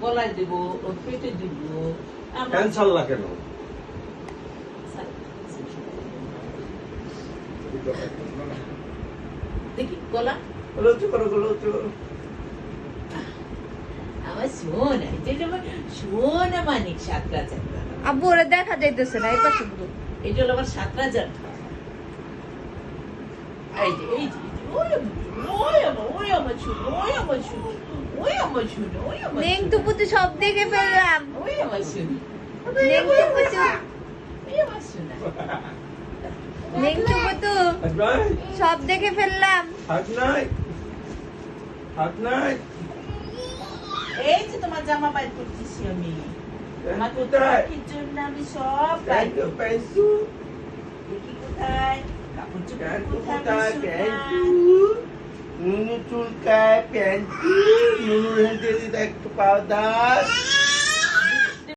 গলায় দেব, ওর পেটে দিব। ক্যান্সারলা কেন? দেখি গলা লুচি করো, লুচি করো। আমার সোনা, এটা আমার সোনা মানিক ৭,০০০ টাকা। আব্বু ওরা দেখা যাইতেছে না, এই পাশে গুলো। এটা হলো আমার ৭,০০০ টাকা। এই যে এই যে ওই আমার সোনা, ওই আমার সোনা, ওই আমার সোনা, ওই আমার নেংটু পুতু সব দেখে ফেললাম। ওই আমার সোনা, নেংটু পুতু, ওই আমার সোনা। নেংটু পুতু হাত নাই, সব দেখে ফেললাম। হাত নাই, হাত নাই। এই যে তোমার জামা বাইর করতেছি আমি। আমার কোথায়? কি জন্য আমি সব বাইর Thank you, Pensu. দেখি কোথায় কাপড় চোপড় Thank you, কোথায় কোথায়? আমি Thank সোনা। you. নুনু চুলকায়, thank you. নুনুর হেঁটে দিতে একটু পাউডার।